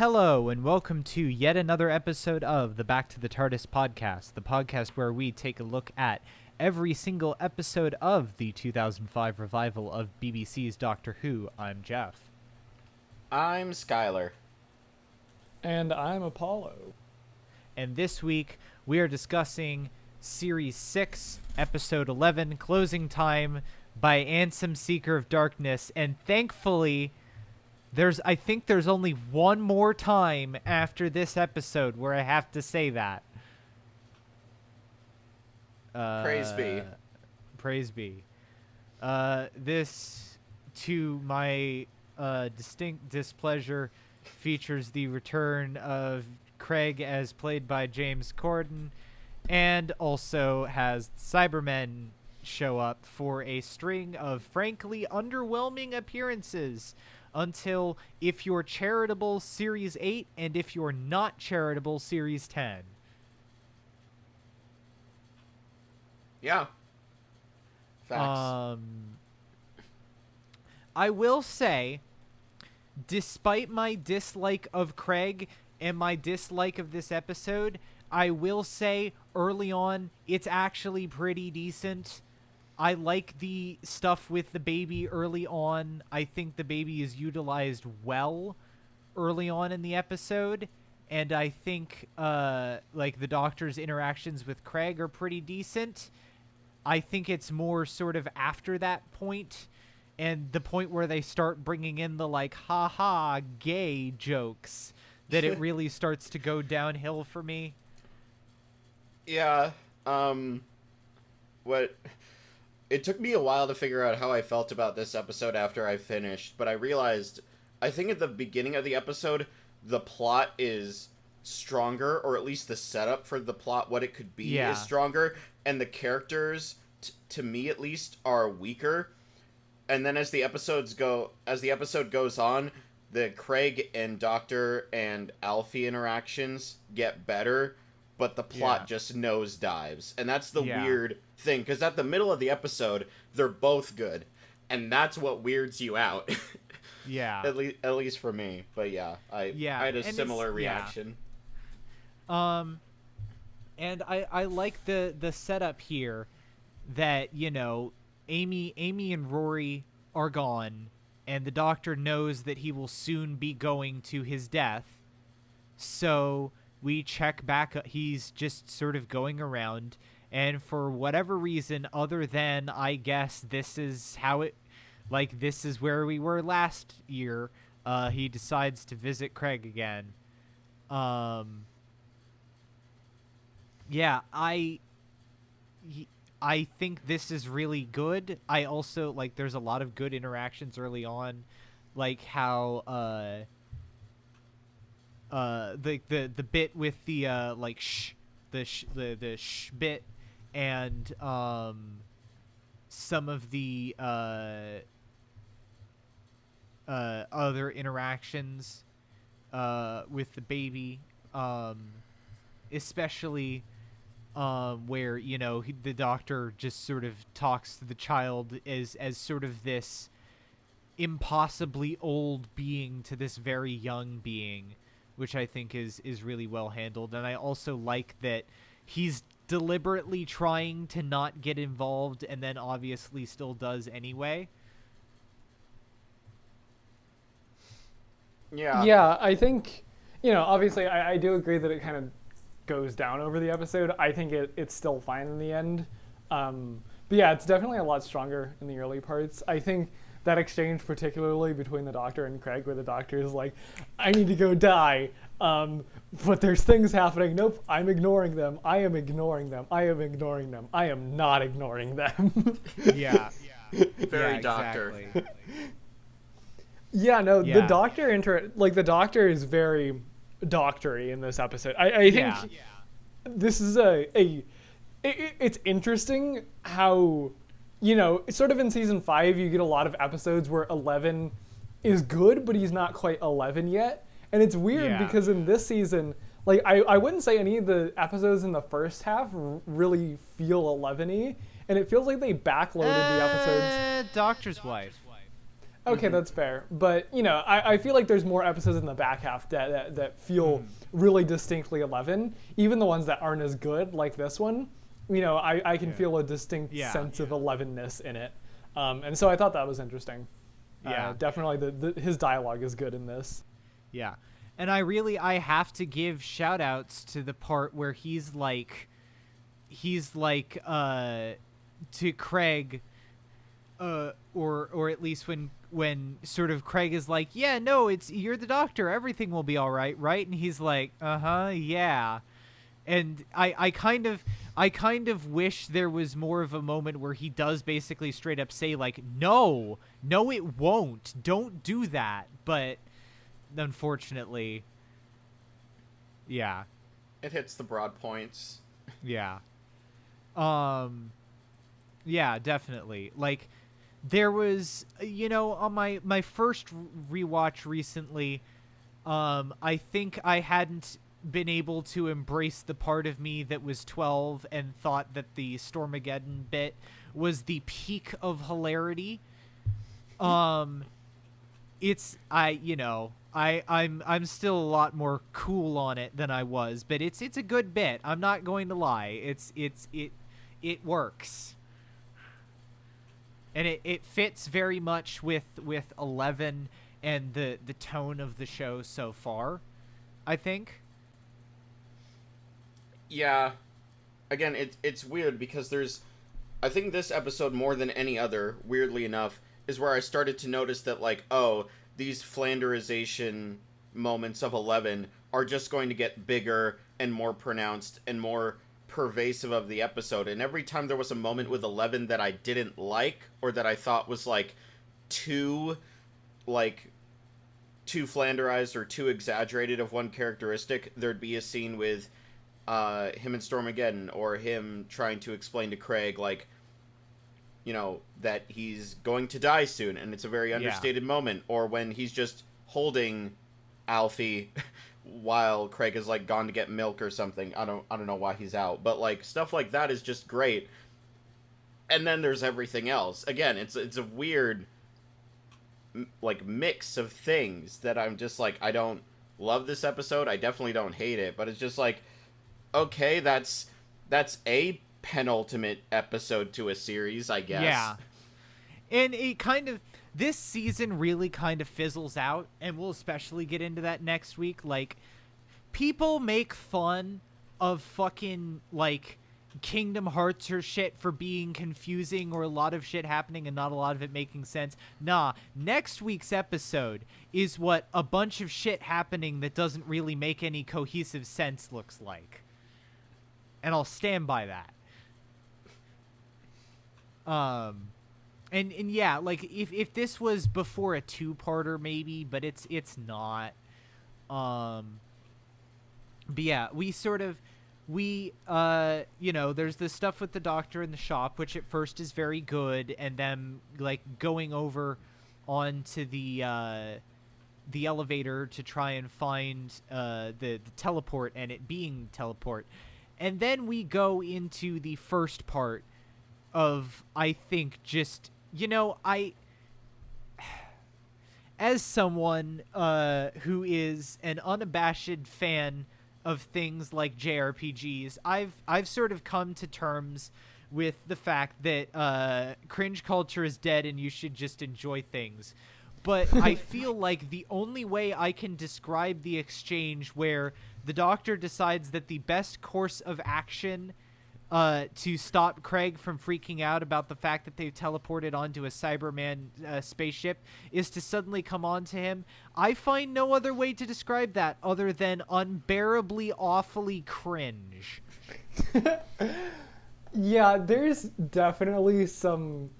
Hello, and welcome to yet another episode of the Back to the TARDIS podcast, the podcast where we take a look at every single episode of the 2005 revival of BBC's Doctor Who. I'm Jeff. I'm Skylar. And I'm Apollo. And this week, we are discussing Series 6, Episode 11, Closing Time by Ansem Seeker of Darkness, and thankfully... I think there's only one more time after this episode where I have to say that. Praise be. Praise be. This, to my distinct displeasure, features the return of Craig as played by James Corden, and also has Cybermen show up for a string of frankly underwhelming appearances. Until if you're charitable, Series 8, and if you're not charitable, Series 10. Yeah. Facts. I will say, despite my dislike of Craig and my dislike of this episode, I will say early on, it's actually pretty decent. I like the stuff with the baby early on. I think the baby is utilized well early on in the episode. And I think, the Doctor's interactions with Craig are pretty decent. I think it's more sort of after that point and the point where they start bringing in the, ha-ha, gay jokes that it really starts to go downhill for me. Yeah. It took me a while to figure out how I felt about this episode after I finished, but I realized, I think at the beginning of the episode, the plot is stronger, or at least the setup for the plot, what it could be, is stronger, and the characters, to me at least, are weaker. And then as the episode goes on, the Craig and Doctor and Alfie interactions get better, but the plot just nosedives. And that's the weird thing, because at the middle of the episode, they're both good. And that's what weirds you out. Yeah. At least for me. But I had a similar reaction. And I like the setup here that, Amy and Rory are gone, and the Doctor knows that he will soon be going to his death. So... we check back, he's just sort of going around, and for whatever reason other than, I guess, this is where we were last year, he decides to visit Craig again. I think this is really good. I also, there's a lot of good interactions early on, like how, the bit with the the shh bit, and some of the other interactions with the baby, especially where the Doctor just sort of talks to the child as sort of this impossibly old being to this very young being, which I think is really well handled. And I also like that he's deliberately trying to not get involved and then obviously still does anyway. Yeah. Yeah, I think, obviously I do agree that it kind of goes down over the episode. I think it's still fine in the end. But yeah, it's definitely a lot stronger in the early parts. I think that exchange, particularly between the Doctor and Craig, where the Doctor is like, I need to go die, but there's things happening. Nope, I'm ignoring them. I am ignoring them. I am ignoring them. I am not ignoring them. Yeah. Very Doctor. Exactly. The Doctor the Doctor is very doctory in this episode. I think this is it's interesting how, sort of in season 5, you get a lot of episodes where 11 is good, but he's not quite 11 yet. And it's weird because in this season, I wouldn't say any of the episodes in the first half really feel 11-y. And it feels like they backloaded the episodes. Doctor's Wife. Okay, that's fair. But, I feel like there's more episodes in the back half that feel really distinctly 11. Even the ones that aren't as good, like this one, I can feel a distinct sense of 11-ness in it. And so I thought that was interesting. Yeah. Definitely his dialogue is good in this. Yeah. And I have to give shout outs to the part where he's like to Craig, or at least when sort of Craig is like, yeah, no, you're the doctor, everything will be all right, right? And he's like, yeah. And I kind of wish there was more of a moment where he does basically straight up say like, no, it won't, don't do that. But unfortunately, yeah, it hits the broad points. Yeah. Yeah, definitely. Like, there was, on my first rewatch recently, I think I hadn't been able to embrace the part of me that was 12 and thought that the Stormageddon bit was the peak of hilarity. I'm still a lot more cool on it than I was, but it's a good bit. I'm not going to lie. It works. And it fits very much with 11 and the tone of the show so far, I think. Yeah. Again, it's weird because I think this episode more than any other, weirdly enough, is where I started to notice that, like, oh, these Flanderization moments of 11 are just going to get bigger and more pronounced and more pervasive of the episode. And every time there was a moment with 11 that I didn't like, or that I thought was like too Flanderized or too exaggerated of one characteristic, there'd be a scene with him and Stormageddon, or him trying to explain to Craig, like, that he's going to die soon, and it's a very understated moment, or when he's just holding Alfie while Craig is like gone to get milk or something. I don't know why he's out, but like stuff like that is just great. And then there's everything else. Again, it's a weird like mix of things that I'm just like, I don't love this episode. I definitely don't hate it, but it's just like, okay, that's a penultimate episode to a series, I guess. Yeah. And this season really kind of fizzles out, and we'll especially get into that next week. Like, people make fun of fucking, like, Kingdom Hearts or shit for being confusing, or a lot of shit happening and not a lot of it making sense. Nah, next week's episode is what a bunch of shit happening that doesn't really make any cohesive sense looks like. And I'll stand by that. And yeah, like if this was before a 2-parter maybe, but it's not. But yeah, there's this stuff with the doctor in the shop, which at first is very good, and then like going over onto the elevator to try and find the teleport, and it being teleport. And then we go into the first part of, I think, just, as someone who is an unabashed fan of things like JRPGs, I've sort of come to terms with the fact that cringe culture is dead and you should just enjoy things. But I feel like the only way I can describe the exchange where the doctor decides that the best course of action to stop Craig from freaking out about the fact that they've teleported onto a Cyberman spaceship is to suddenly come on to him. I find no other way to describe that other than unbearably awfully cringe. Yeah, there's definitely some,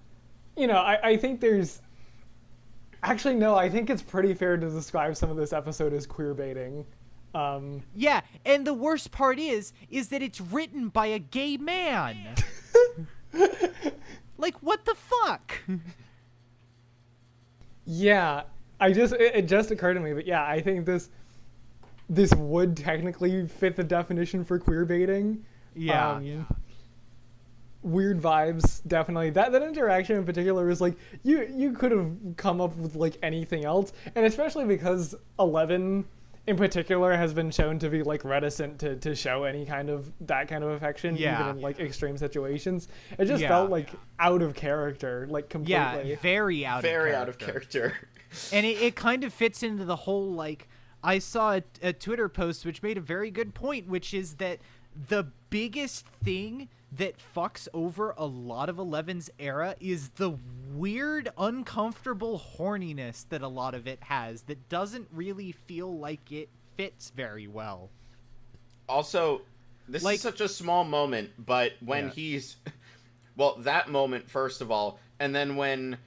I think there's, actually no, I think it's pretty fair to describe some of this episode as queer baiting. Yeah, and the worst part is that it's written by a gay man. Like, what the fuck? Yeah, it just occurred to me, but yeah, I think this would technically fit the definition for queer baiting. Yeah. weird vibes, definitely. That interaction in particular is like you could have come up with like anything else, and especially because 11 in particular has been shown to be like reticent to show any kind of that kind of affection, even in like extreme situations. It just felt like out of character, like completely. Yeah, very out of character. And it kind of fits into the whole, like, I saw a Twitter post which made a very good point, which is that the biggest thing that fucks over a lot of 11's era is the weird, uncomfortable horniness that a lot of it has that doesn't really feel like it fits very well. Also, this is such a small moment, but when he's... Well, that moment, first of all, and then when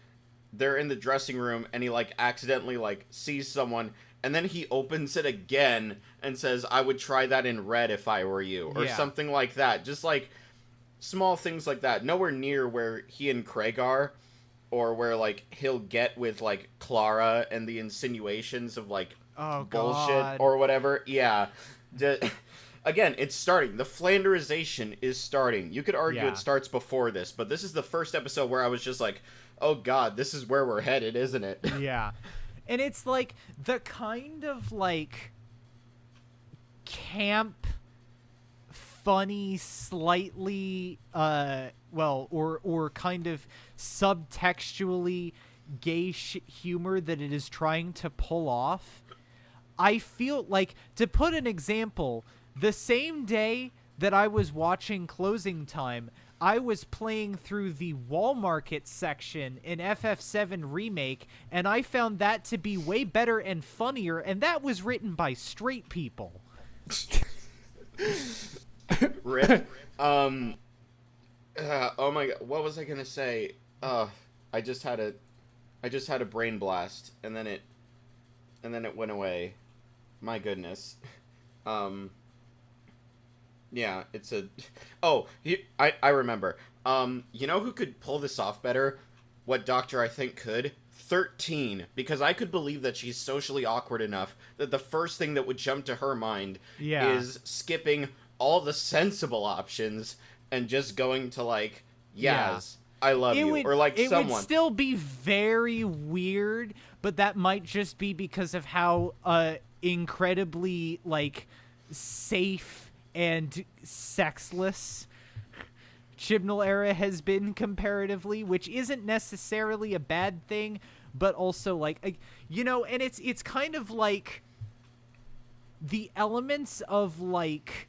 they're in the dressing room and he, like, accidentally, like, sees someone, and then he opens it again and says, "I would try that in red if I were you," or something like that. Just, like, small things like that. Nowhere near where he and Craig are, or where, like, he'll get with, like, Clara and the insinuations of, like, bullshit or whatever. Yeah. Again, it's starting. The Flanderization is starting. You could argue it starts before this, but this is the first episode where I was just like, oh god, this is where we're headed, isn't it? Yeah. And it's, like, the kind of, like, camp, funny, slightly, or kind of subtextually gay humor that it is trying to pull off. I feel like, to put an example, the same day that I was watching Closing Time, I was playing through the Wall Market section in FF7 Remake, and I found that to be way better and funnier, and that was written by straight people. Rip. Oh my god, what was I gonna say? I just had a brain blast, and then it went away. My goodness. Yeah, it's a... Oh, I remember. You know who could pull this off better? What Doctor I think could? 13. Because I could believe that she's socially awkward enough that the first thing that would jump to her mind is skipping all the sensible options and just going to, like, Yaz, I love you. Or, like, someone. It would still be very weird, but that might just be because of how incredibly, like, safe and sexless Chibnall era has been comparatively, which isn't necessarily a bad thing, but also, like, you know, and it's kind of like the elements of, like,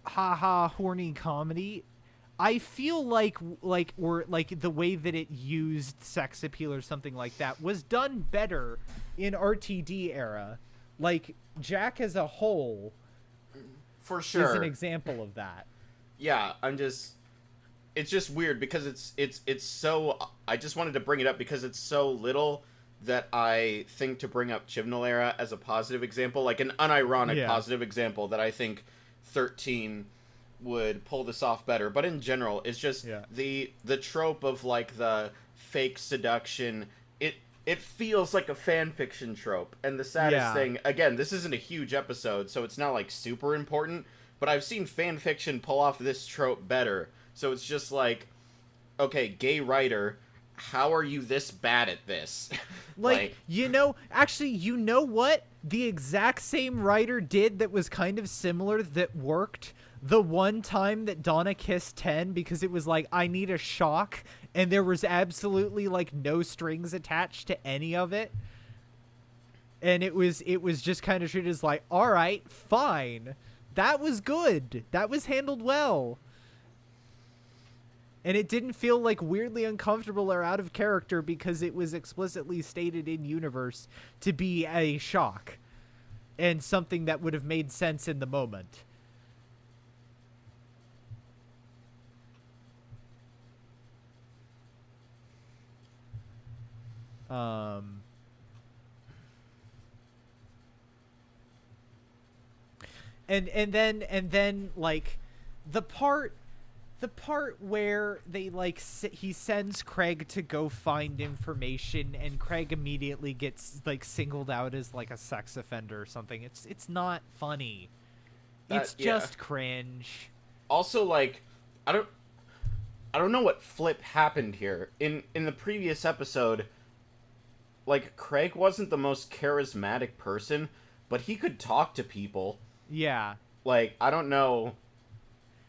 haha horny comedy, I feel like or like the way that it used sex appeal or something like that was done better in RTD era. Like, Jack as a whole, for sure, is an example of that. Yeah, it's just weird because it's so... I just wanted to bring it up because it's so little that I think to bring up Chibnall era as a positive example, like an unironic positive example that I think 13 would pull this off better. But in general, it's just the trope of, like, the fake seduction. It feels like a fan fiction trope. And the saddest thing, again, this isn't a huge episode, so it's not, like, super important, but I've seen fan fiction pull off this trope better. So it's just like, okay, gay writer, how are you this bad at this? Like, you know, actually, you know what? The exact same writer did that was kind of similar that worked the one time that Donna kissed 10, because it was like, I need a shock, and there was absolutely, like, no strings attached to any of it. And it was just kind of treated as like, all right, fine. That was good. That was handled well. And it didn't feel, like, weirdly uncomfortable or out of character because it was explicitly stated in universe to be a shock and something that would have made sense in the moment. And then like the part where they, like, he sends Craig to go find information, and Craig immediately gets, like, singled out as, like, a sex offender or something. It's not funny. It's just cringe. Also, like, I don't know what flip happened here. In the previous episode, like, Craig wasn't the most charismatic person, but he could talk to people. Yeah. Like, I don't know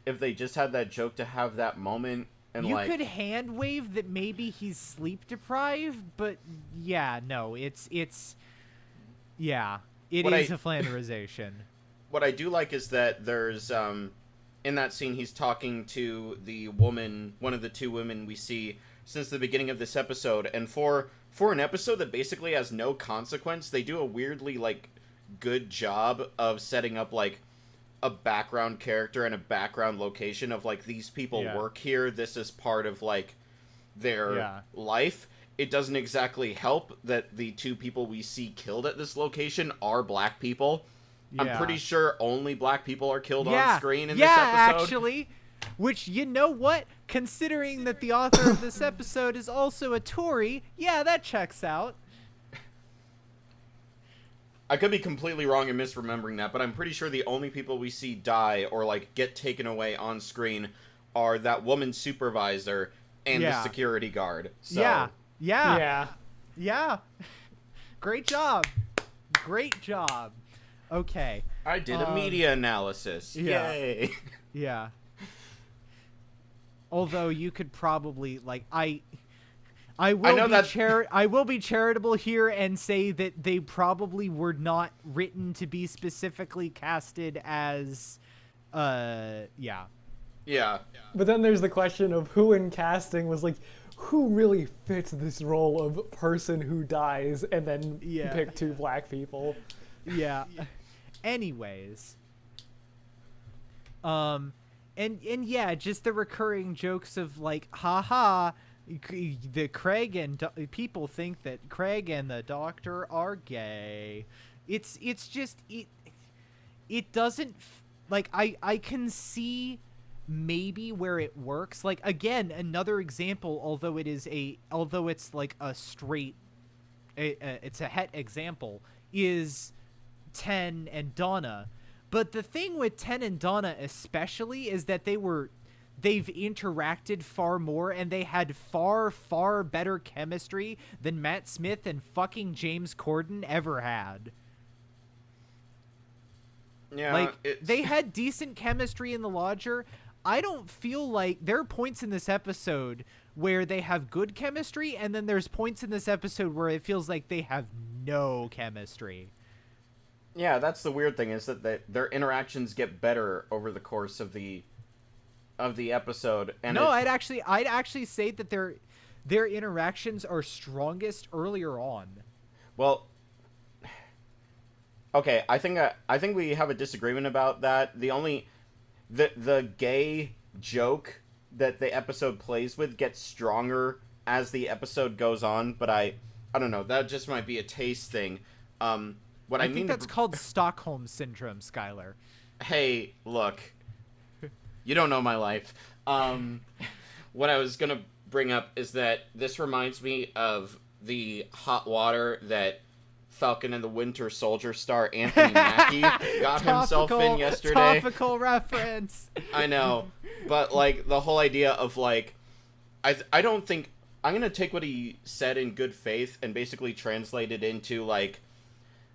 if they just had that joke to have that moment, and you like... could hand wave that maybe he's sleep deprived, but yeah, no, it's yeah, it is a flanderization. What I do like is that there's in that scene he's talking to the woman, one of the two women we see since the beginning of this episode, and for an episode that basically has no consequence, they do a weirdly like good job of setting up like a background character and a background location of like these people work here, this is part of like their life. It doesn't exactly help that the two people we see killed at this location are black people. I'm pretty sure only black people are killed on screen in this episode. Actually, which, you know what, considering that the author of this episode is also a Tory, that checks out. I could be completely wrong in misremembering that, but I'm pretty sure the only people we see die or, like, get taken away on screen are that woman supervisor and the security guard. So, Yeah. Great job. Okay. I did a media analysis. Yay. Yeah. Although you could probably, like, I will be charitable here and say that they probably were not written to be specifically casted as, Yeah. But then there's the question of who in casting was like, who really fits this role of person who dies, and then pick two black people. Yeah. Anyways. And just the recurring jokes of like, haha, the Craig and people think that Craig and the Doctor are gay. It's just it doesn't like I can see maybe where it works. Like, again, another example, although it's like a straight it's a het example, is Ten and Donna. But the thing with Ten and Donna especially is that they've interacted far more, and they had far better chemistry than Matt Smith and fucking James Corden ever had. Yeah, like, they had decent chemistry in the lodger. I don't feel like there are points in this episode where they have good chemistry, and then there's points in this episode where it feels like they have no chemistry. Yeah, that's the weird thing, is that their interactions get better over the course of the episode. And no, I'd actually say that their interactions are strongest earlier on. Well, okay, I think we have a disagreement about that. The gay joke that the episode plays with gets stronger as the episode goes on, but I don't know, that just might be a taste thing. I think that's called Stockholm Syndrome, Skylar. Hey, look. You don't know my life. What I was going to bring up is that this reminds me of the hot water that Falcon and the Winter Soldier star Anthony Mackie got himself in yesterday. Topical reference. I know. But, like, the whole idea of, like, I don't think... I'm going to take what he said in good faith and basically translate it into, like,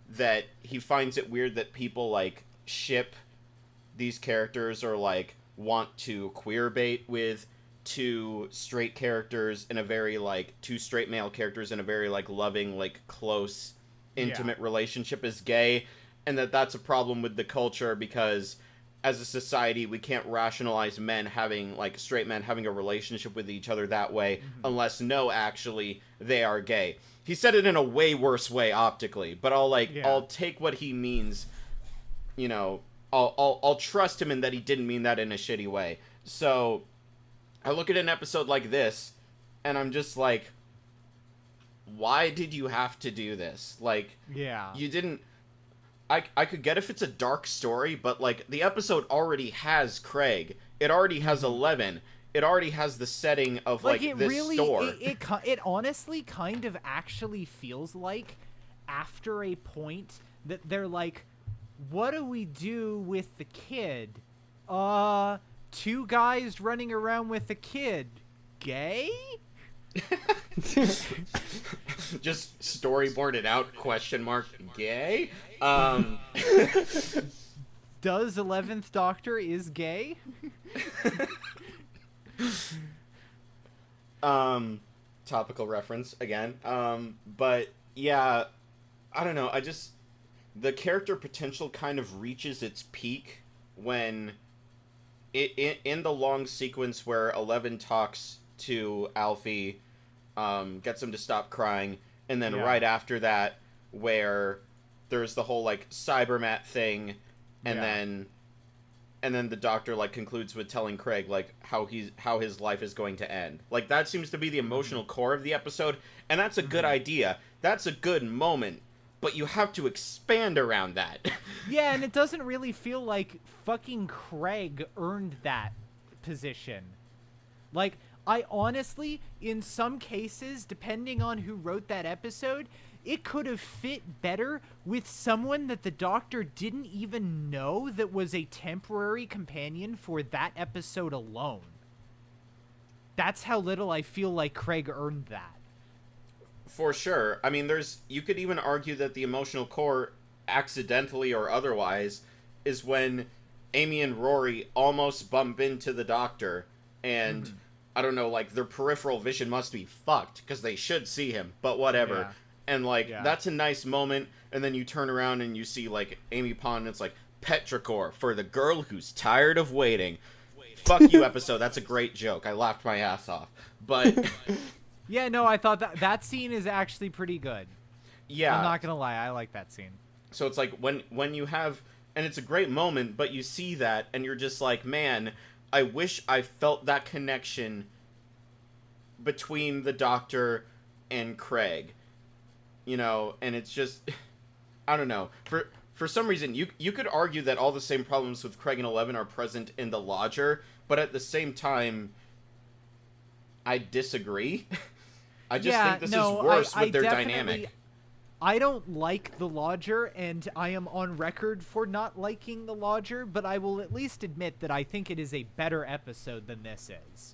that he finds it weird that people, like, ship these characters or, like, want to queer bait with two straight characters in a very, like, two straight male characters in a very, like, loving, like, close, intimate relationship as gay, and that's a problem with the culture because as a society we can't rationalize men having, like, straight men having a relationship with each other that way unless actually they are gay. He said it in a way worse way optically, but I'll take what he means, you know, I'll trust him in that he didn't mean that in a shitty way. So I look at an episode like this and I'm just like, why did you have to do this? Like, you didn't... I could get if it's a dark story, but, like, the episode already has Craig. It already has Eleven. It already has the setting of, like this really, store. It honestly kind of actually feels like, after a point, that they're like, what do we do with the kid? two guys running around with a kid. Gay? Just storyboarded out, gay? Does 11th Doctor is gay? Topical reference again. But yeah, I don't know. The character potential kind of reaches its peak when in the long sequence where 11 talks to Alfie, gets him to stop crying, and then right after that, where there's the whole like Cybermat thing, and then the Doctor like concludes with telling Craig like how his life is going to end. Like that seems to be the emotional core of the episode, and that's a good idea. That's a good moment. But you have to expand around that. Yeah, and it doesn't really feel like fucking Craig earned that position. Like, I honestly, in some cases, depending on who wrote that episode, it could have fit better with someone that the Doctor didn't even know that was a temporary companion for that episode alone. That's how little I feel like Craig earned that. For sure. I mean, you could even argue that the emotional core, accidentally or otherwise, is when Amy and Rory almost bump into the Doctor, and I don't know, like, their peripheral vision must be fucked, because they should see him, but whatever. Yeah. And, like, that's a nice moment, and then you turn around and you see, like, Amy Pond, and it's like, Petrichor, for the girl who's tired of waiting. Fuck you, episode. That's a great joke. I laughed my ass off. But... Yeah, no, I thought that scene is actually pretty good. Yeah. I'm not gonna lie, I like that scene. So it's like, when you have... And it's a great moment, but you see that, and you're just like, man, I wish I felt that connection between the Doctor and Craig. You know, and it's just... I don't know. For some reason, you could argue that all the same problems with Craig and 11 are present in The Lodger, but at the same time, I disagree. I just think this is worse with their dynamic. I don't like The Lodger, and I am on record for not liking The Lodger, but I will at least admit that I think it is a better episode than this is.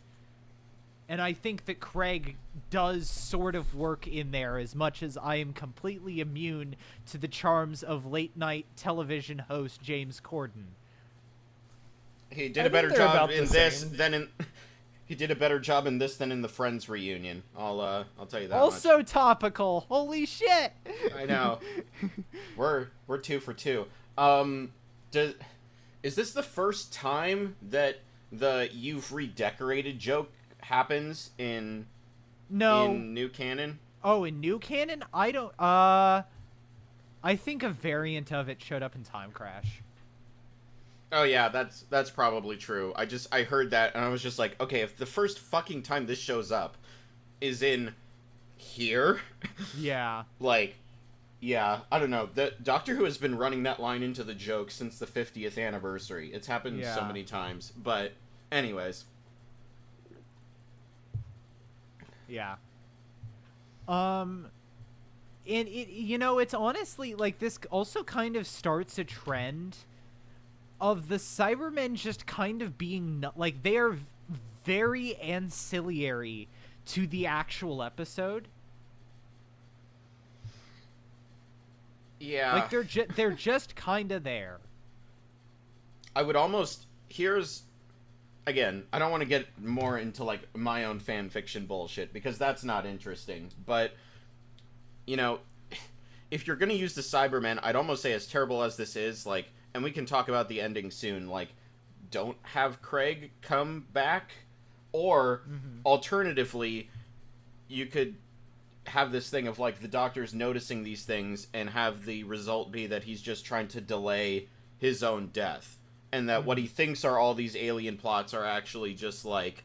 And I think that Craig does sort of work in there, as much as I am completely immune to the charms of late-night television host James Corden. He did a better job in this than in... He did a better job in this than in the Friends reunion. I'll tell you that also much. Topical. Holy shit! I know. We're 2 for 2. Is this the first time that the "you've redecorated" joke happens in new canon? Oh, in new canon? I don't. I think a variant of it showed up in Time Crash. Oh yeah, that's probably true. I heard that and I was just like, okay, if the first fucking time this shows up is in here, yeah, like, yeah, I don't know. The Doctor Who has been running that line into the joke since the 50th anniversary. It's happened so many times. But anyways, yeah. And it, you know, it's honestly like this also kind of starts a trend of the Cybermen just kind of being like, they are very ancillary to the actual episode. Yeah, like they're just kind of there. I would almost again, I don't want to get more into like my own fan fiction bullshit because that's not interesting, but you know, if you're gonna use the Cybermen, I'd almost say, as terrible as this is, like, and we can talk about the ending soon, like, don't have Craig come back, or alternatively, you could have this thing of, like, the Doctor's noticing these things and have the result be that he's just trying to delay his own death, and that what he thinks are all these alien plots are actually just, like,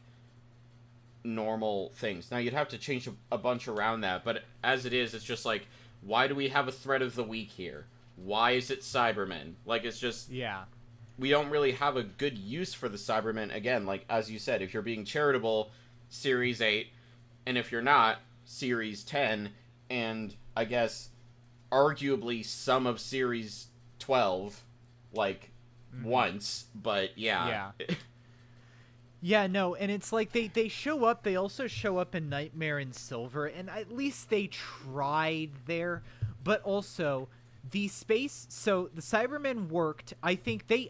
normal things. Now, you'd have to change a bunch around that, but as it is, it's just like, why do we have a thread of the week here? Why is it Cybermen? Like, it's just... Yeah. We don't really have a good use for the Cybermen. Again, like, as you said, if you're being charitable, Series 8, and if you're not, Series 10, and, I guess, arguably some of Series 12, like, once, but yeah. Yeah. Yeah, no, and it's like they show up. They also show up in Nightmare in Silver, and at least they tried there. But also, the space. So the Cybermen worked. I think they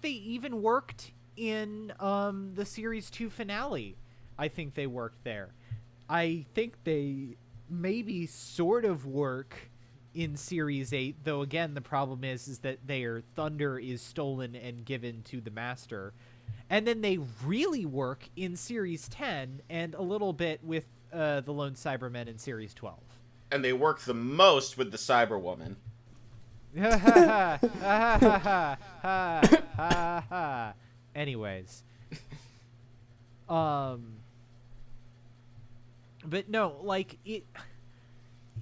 even worked in the series 2 finale. I think they worked there. I think they maybe sort of work in series 8, though again the problem is that their thunder is stolen and given to the master. And then they really work in series 10 and a little bit with the lone cybermen in series 12. And they work the most with the Cyberwoman. Anyways, but no, like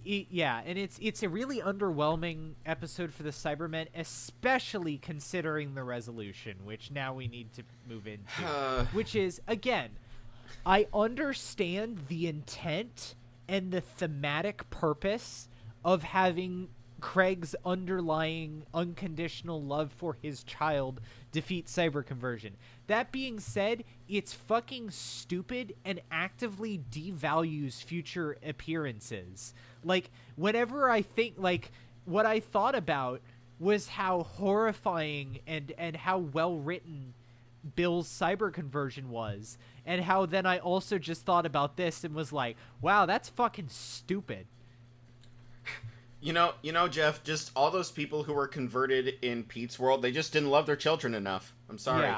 yeah, and it's a really underwhelming episode for the Cybermen, especially considering the resolution, which now we need to move into, which is, again, I understand the intent and the thematic purpose of having Craig's underlying unconditional love for his child defeat cyber conversion. That being said, it's fucking stupid and actively devalues future appearances. Like, whenever I think, like, what I thought about was how horrifying and how well written Bill's cyber conversion was, and how then I also just thought about this and was like, wow, that's fucking stupid. You know, Jeff, just all those people who were converted in Pete's world, they just didn't love their children enough. I'm sorry.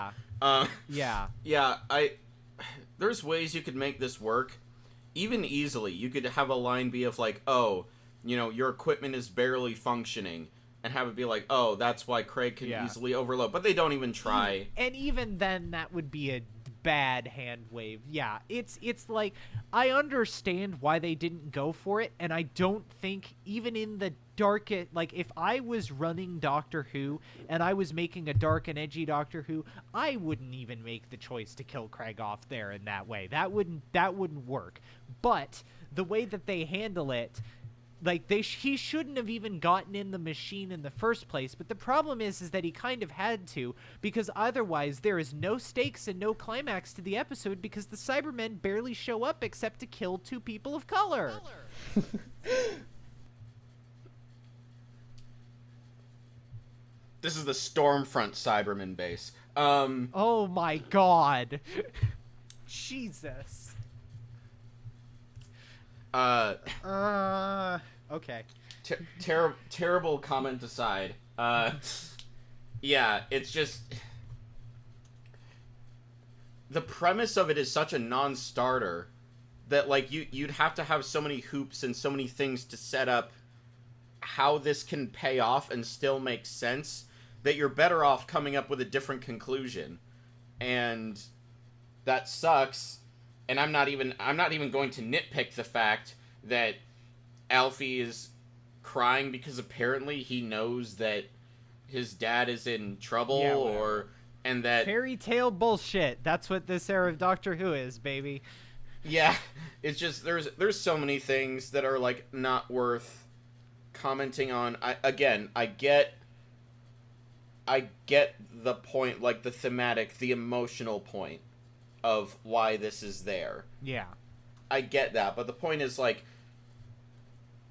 Yeah. Yeah, there's ways you could make this work. Even easily, you could have a line be of like, oh, you know, your equipment is barely functioning. And have it be like, oh, that's why Craig can easily overload. But they don't even try. And even then, that would be a bad hand wave. Yeah, it's like, I understand why they didn't go for it, and I don't think even in the darkest, like, if I was running Doctor Who and I was making a dark and edgy Doctor Who, I wouldn't even make the choice to kill Craig off there in that way. That wouldn't work. But the way that they handle it, like, he shouldn't have even gotten in the machine in the first place, but the problem is that he kind of had to, because otherwise there is no stakes and no climax to the episode, because the Cybermen barely show up except to kill 2 people of color. This is the Stormfront Cyberman base. Oh my god. Jesus. Okay. Terrible comment aside. Yeah, it's just the premise of it is such a non-starter that, like, you'd have to have so many hoops and so many things to set up how this can pay off and still make sense that you're better off coming up with a different conclusion. And that sucks. And I'm not even going to nitpick the fact that Alfie is crying because apparently he knows that his dad is in trouble, and that fairy tale bullshit. That's what this era of Doctor Who is, baby. Yeah, it's just there's so many things that are, like, not worth commenting on. I get the point, like, the thematic, the emotional point of why this is there. Yeah. I get that, but the point is, like,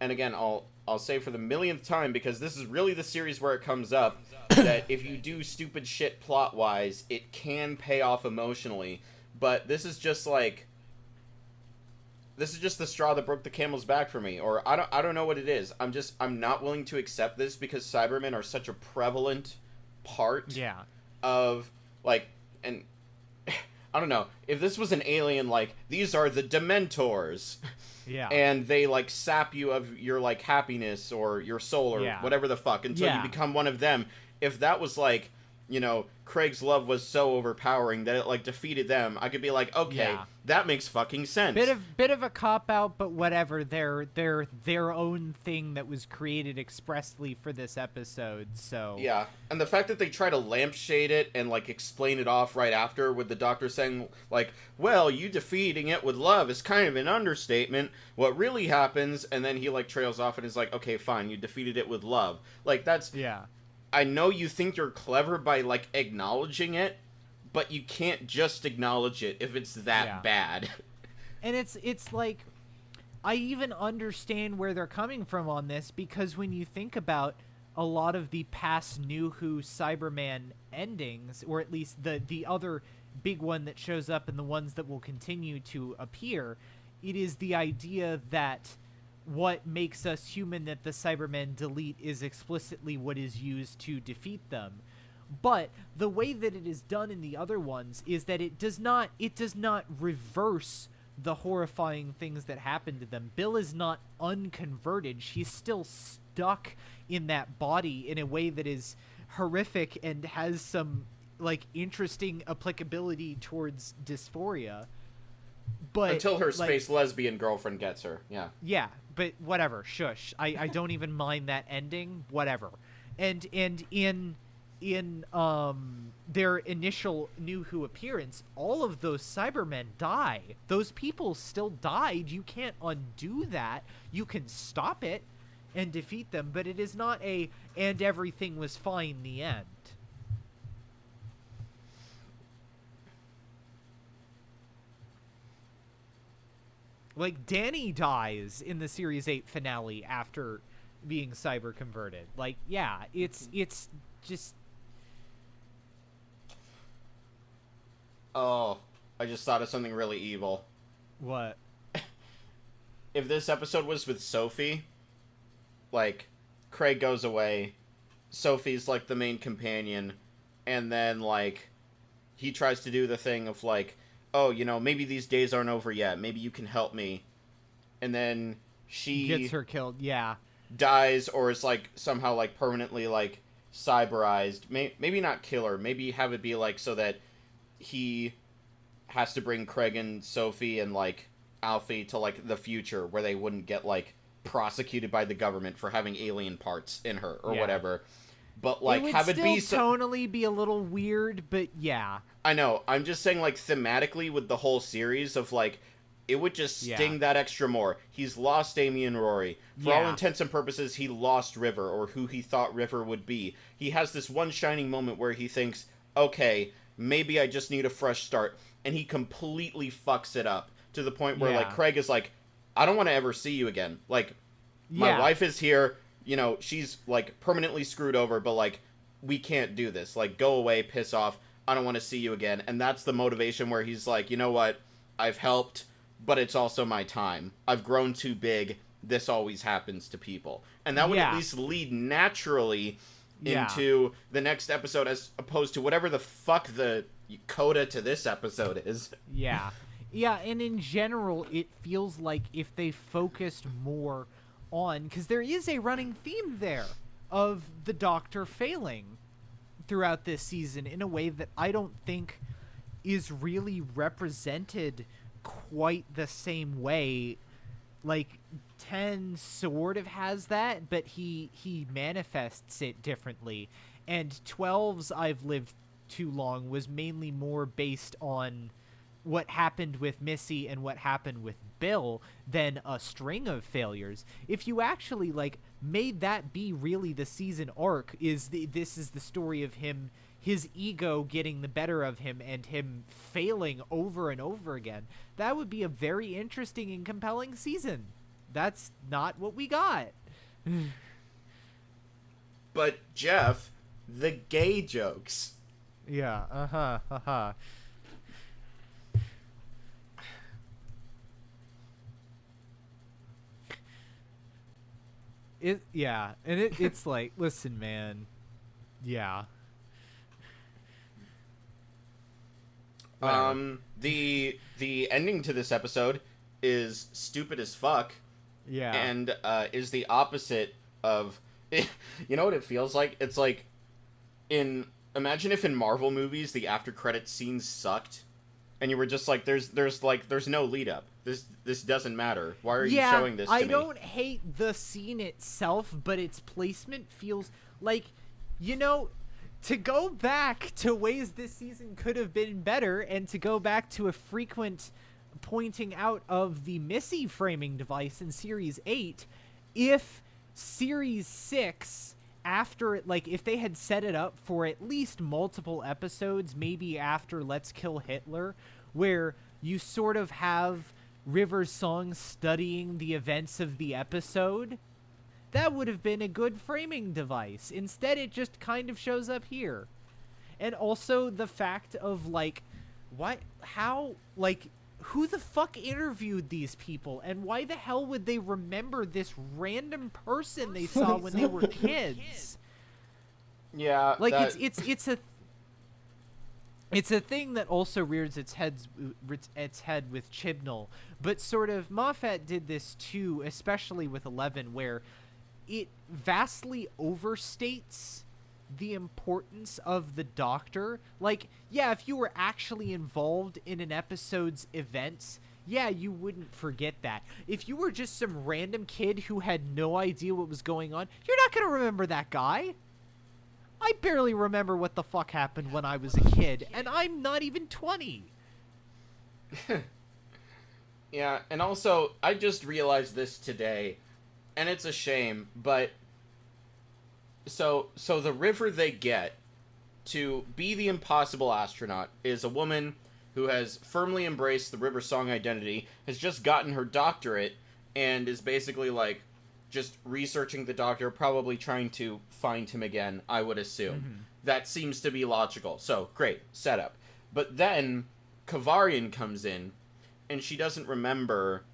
and again, I'll say for the millionth time, because this is really the series where it comes up, that if you do stupid shit plot-wise, it can pay off emotionally, but this is just, like, this is just the straw that broke the camel's back for me, or I don't know what it is. I'm not willing to accept this because Cybermen are such a prevalent part of, like, and I don't know, if this was an alien, like, these are the Dementors, and they, like, sap you of your, like, happiness or your soul or whatever the fuck until you become one of them. If that was, like, you know, Craig's love was so overpowering that it, like, defeated them, I could be like, okay, that makes fucking sense. Bit of a cop-out, but whatever. They're their own thing that was created expressly for this episode, so... Yeah, and the fact that they try to lampshade it and, like, explain it off right after with the Doctor saying, like, well, you defeating it with love is kind of an understatement. What really happens, and then he, like, trails off and is like, okay, fine, you defeated it with love. Like, that's... Yeah. I know you think you're clever by, like, acknowledging it, but you can't just acknowledge it if it's that bad. And it's like, I even understand where they're coming from on this, because when you think about a lot of the past New Who Cyberman endings, or at least the other big one that shows up and the ones that will continue to appear, it is the idea that what makes us human that the Cybermen delete is explicitly what is used to defeat them. But the way that it is done in the other ones is that it does not reverse the horrifying things that happen to them. Bill is not unconverted. She's still stuck in that body in a way that is horrific and has some like interesting applicability towards dysphoria. But until her space lesbian girlfriend gets her. Yeah, but whatever, shush. I don't even mind that ending, whatever. And in their initial New Who appearance, all of those Cybermen die. Those people still died. You can't undo that. You can stop it and defeat them, but it is not and everything was fine in the end. Like, Danny dies in the Series 8 finale after being cyber converted. Like, yeah, it's just... Oh, I just thought of something really evil. What? If this episode was with Sophie, like, Craig goes away, Sophie's, like, the main companion, and then, like, he tries to do the thing of, like, oh, you know, maybe these days aren't over yet, maybe you can help me, and then she... gets her killed, yeah. Dies, or is, like, somehow, like, permanently, like, cyberized. Maybe not kill her, maybe have it be, like, so that he has to bring Craig and Sophie and, like, Alfie to, like, the future, where they wouldn't get, like, prosecuted by the government for having alien parts in her, or whatever. But, like, have it be... tonally be a little weird, but yeah. I know, I'm just saying, like, thematically with the whole series of, like, it would just sting that extra more. He's lost Amy and Rory. For all intents and purposes, he lost River, or who he thought River would be. He has this one shining moment where he thinks, okay, maybe I just need a fresh start, and he completely fucks it up to the point where, like, Craig is like, I don't want to ever see you again. Like, my wife is here, you know, she's, like, permanently screwed over, but, like, we can't do this. Like, go away, piss off, I don't want to see you again. And that's the motivation where he's like, you know what, I've helped, but it's also my time. I've grown too big, this always happens to people. And that would at least lead naturally into the next episode, as opposed to whatever the fuck the coda to this episode is. Yeah, and in general, it feels like if they focused more on... because there is a running theme there of the Doctor failing throughout this season in a way that I don't think is really represented quite the same way. Like, 10 sort of has that, but he manifests it differently. And 12's I've Lived Too Long was mainly more based on what happened with Missy and what happened with Bill than a string of failures. If you actually, like, made that be really the season arc, this is the story of him, his ego getting the better of him and him failing over and over again, that would be a very interesting and compelling season. That's not what we got. But, Jeff, the gay jokes. Yeah, it's like, listen, man. Yeah. The ending to this episode is stupid as fuck. Yeah. And is the opposite of... You know what it feels like? It's like imagine if in Marvel movies the after credits scenes sucked and you were just like, there's no lead up. This doesn't matter. Why are you showing this to me? I don't hate the scene itself, but its placement feels like, you know, to go back to ways this season could have been better, and to go back to a frequent pointing out of the Missy framing device in Series 8, if Series 6 after, like, if they had set it up for at least multiple episodes, maybe after Let's Kill Hitler, where you sort of have River's song studying the events of the episode, that would have been a good framing device. Instead, it just kind of shows up here. And also the fact of, like, who the fuck interviewed these people, and why the hell would they remember this random person they saw when they were kids? Yeah, like it's a thing that also rears its head with Chibnall, but sort of Moffat did this too, especially with 11, where it vastly overstates the importance of the Doctor. Like, yeah, if you were actually involved in an episode's events, yeah, you wouldn't forget that. If you were just some random kid who had no idea what was going on, you're not going to remember that guy. I barely remember what the fuck happened when I was a kid, and I'm not even 20. Yeah, and also, I just realized this today, and it's a shame, but so the River they get to be the impossible astronaut is a woman who has firmly embraced the River Song identity, has just gotten her doctorate, and is basically, like, just researching the Doctor, probably trying to find him again, I would assume. Mm-hmm. That seems to be logical. So, great, setup. But then, Kavarian comes in, and she doesn't remember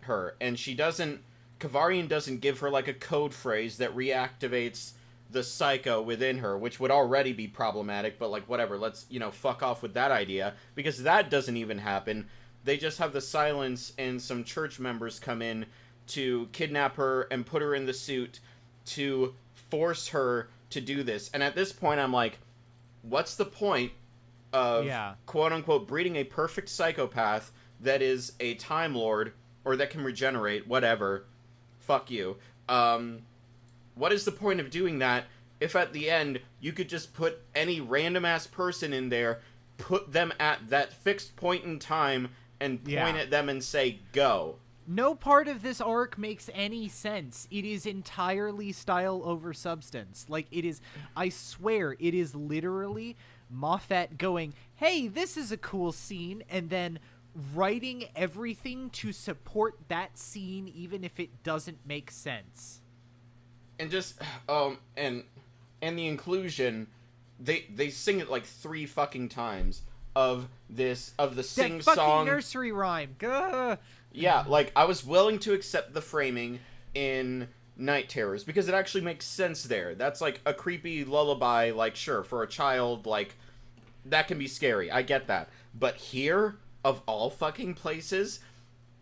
her, and Kavarian doesn't give her, like, a code phrase that reactivates the psycho within her, which would already be problematic, but, like, whatever, let's, fuck off with that idea, because that doesn't even happen. They just have the silence, and some church members come in to kidnap her and put her in the suit to force her to do this. And at this point, I'm like, what's the point of, quote-unquote, breeding a perfect psychopath that is a Time Lord, or that can regenerate, whatever, fuck you. What is the point of doing that if at the end you could just put any random-ass person in there, put them at that fixed point in time, and point at them and say, go? No part of this arc makes any sense. It is entirely style over substance. Like, it is, I swear, it is literally Moffat going, hey, this is a cool scene, and then writing everything to support that scene even if it doesn't make sense. And just, and the inclusion, they sing it like 3 fucking times of the sing-song. That fucking nursery rhyme. Gah! Yeah, like, I was willing to accept the framing in Night Terrors, because it actually makes sense there. That's, like, a creepy lullaby, like, sure, for a child, like, that can be scary. I get that. But here, of all fucking places,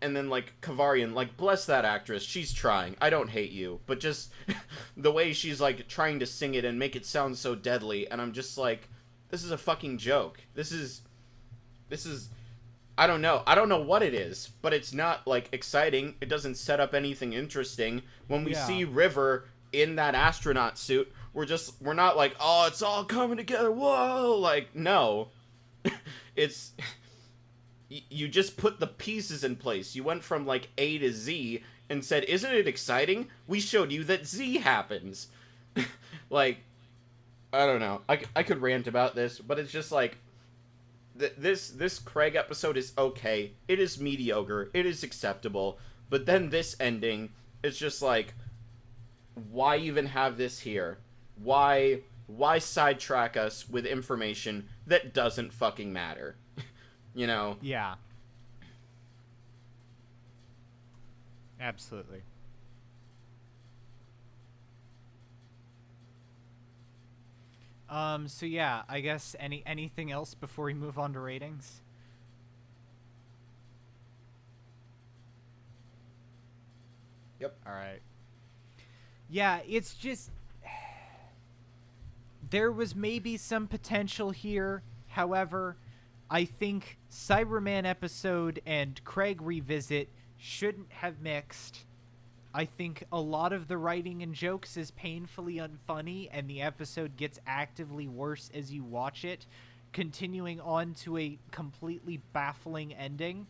and then, like, Kavarian, like, bless that actress, she's trying. I don't hate you. But just the way she's, like, trying to sing it and make it sound so deadly, and I'm just like, this is a fucking joke. This is, I don't know. I don't know what it is, but it's not, like, exciting. It doesn't set up anything interesting. When we see River in that astronaut suit, we're not like, oh, it's all coming together, whoa! Like, no. It's, you just put the pieces in place. You went from, like, A to Z and said, isn't it exciting? We showed you that Z happens. Like, I don't know. I could rant about this, but it's just like, this Craig episode is okay. It is mediocre. It is acceptable. But then this ending is just like, why even have this here? Why sidetrack us with information that doesn't fucking matter? You know? Yeah. Absolutely. So yeah, I guess anything else before we move on to ratings? Yep. All right. Yeah, it's just, there was maybe some potential here. However, I think Cyberman episode and Craig revisit shouldn't have mixed. I think a lot of the writing and jokes is painfully unfunny, and the episode gets actively worse as you watch it, continuing on to a completely baffling ending.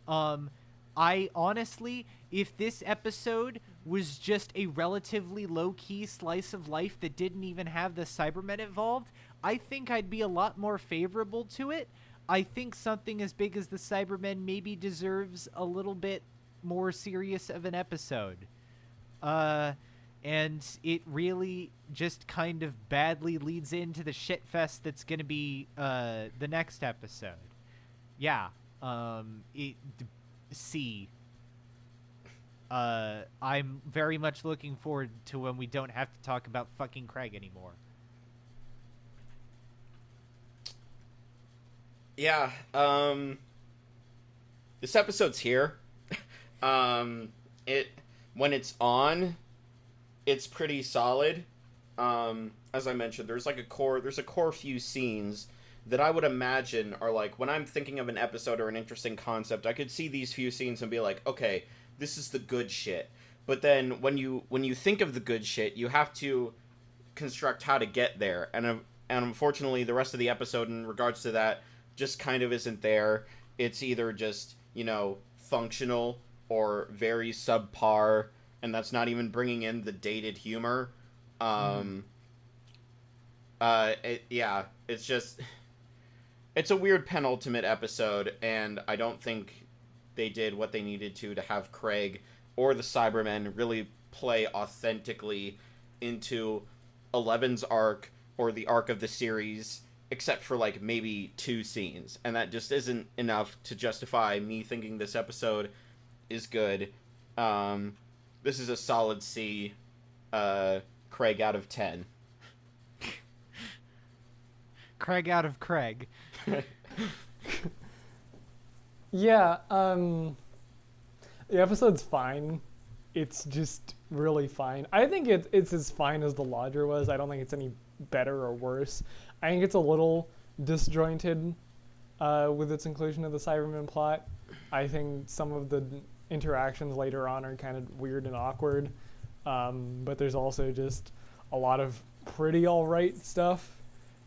I honestly, if this episode was just a relatively low-key slice of life that didn't even have the Cybermen involved, I think I'd be a lot more favorable to it. I think something as big as the Cybermen maybe deserves a little bit more serious of an episode. And it really just kind of badly leads into the shitfest that's going to be the next episode. Yeah. I'm very much looking forward to when we don't have to talk about fucking Craig anymore. Yeah, this episode's here. When it's on, it's pretty solid. As I mentioned, there's a core few scenes that I would imagine are like, when I'm thinking of an episode or an interesting concept, I could see these few scenes and be like, okay, this is the good shit. But then when you think of the good shit, you have to construct how to get there. And unfortunately, the rest of the episode in regards to that just kind of isn't there. It's either just, functional or very subpar, and that's not even bringing in the dated humor. It's a weird penultimate episode, and I don't think they did what they needed to have Craig or the Cybermen really play authentically into 11's arc or the arc of the series, except for maybe 2 scenes, and that just isn't enough to justify me thinking this episode is good. This is a solid C, Craig out of 10. Craig out of Craig. Yeah, the episode's fine. It's just really fine. I think it's as fine as the Lodger was. I don't think it's any better or worse. I think it's a little disjointed with its inclusion of the Cyberman plot. I think some of the interactions later on are kind of weird and awkward, but there's also just a lot of pretty alright stuff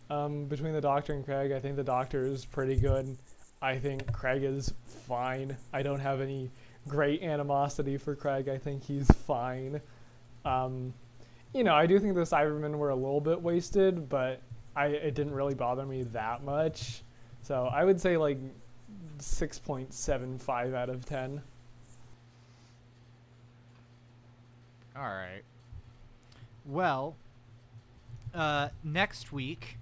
between the Doctor and Craig. I think the Doctor is pretty good. I think Craig is fine. I don't have any great animosity for Craig. I think he's fine. I do think the Cybermen were a little bit wasted, but it didn't really bother me that much. So I would say 6.75 out of 10. All right. Well, next week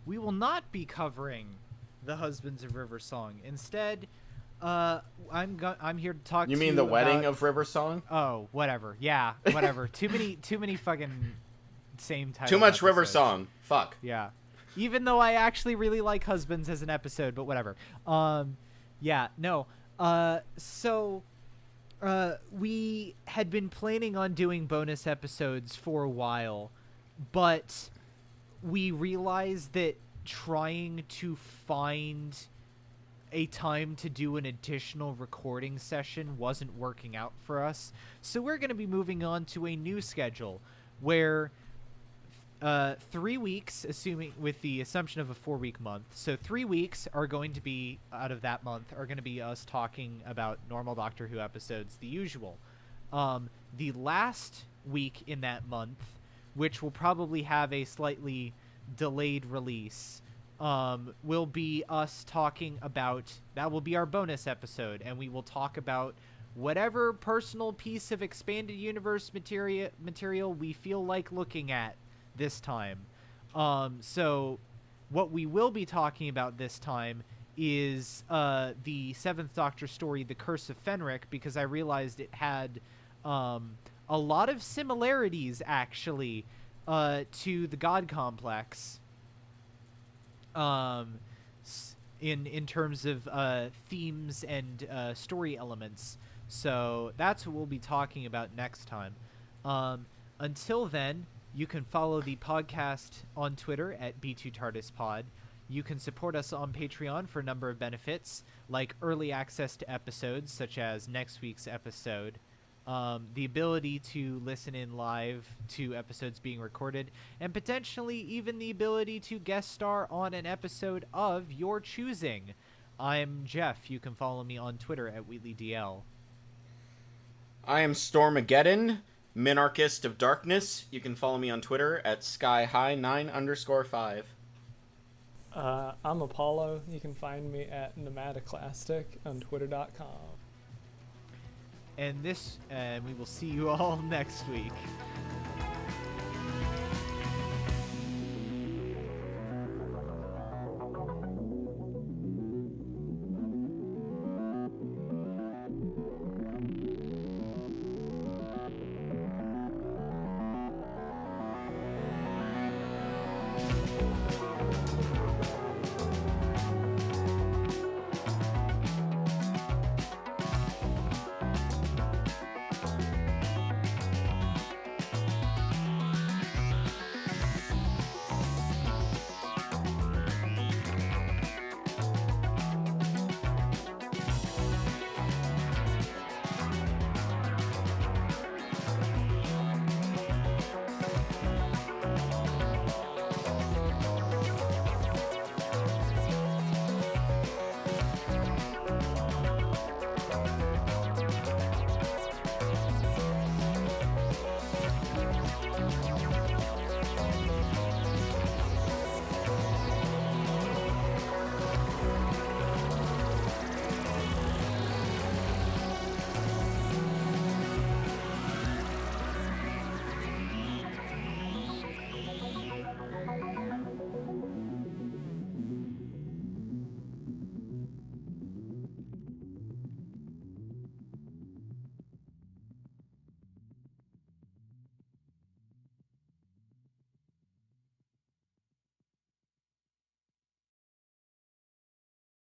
we will not be covering the Husbands of River Song. Instead, I'm here to talk. You mean the wedding of River Song? Oh, whatever. Yeah, whatever. too many fucking same title. Too much episodes. River Song. Fuck. Yeah. Even though I actually really like Husbands as an episode, but whatever. Yeah, no. So we had been planning on doing bonus episodes for a while, but we realized that trying to find a time to do an additional recording session wasn't working out for us. So we're going to be moving on to a new schedule where 3 weeks, assuming with the assumption of a 4-week month. So 3 weeks are going to be, out of that month, are going to be us talking about normal Doctor Who episodes, the usual. The last week in that month, which will probably have a slightly delayed release, will be us talking about, that will be our bonus episode, and we will talk about whatever personal piece of expanded universe material we feel like looking at this time. So what we will be talking about this time is the 7th Doctor story, The Curse of Fenric, because I realized it had a lot of similarities, actually, to the God Complex, in terms of themes and story elements. So that's what we'll be talking about next time. Until then, you can follow the podcast on Twitter at B2TARDISPod. You can support us on Patreon for a number of benefits, like early access to episodes, such as next week's episode, the ability to listen in live to episodes being recorded, and potentially even the ability to guest star on an episode of your choosing. I'm Jeff. You can follow me on Twitter at WheatleyDL. I am Stormageddon. Minarchist of Darkness. You can follow me on Twitter at skyhigh9_5. I'm Apollo. You can find me at Nomadiclastic on twitter.com. And we will see you all next week.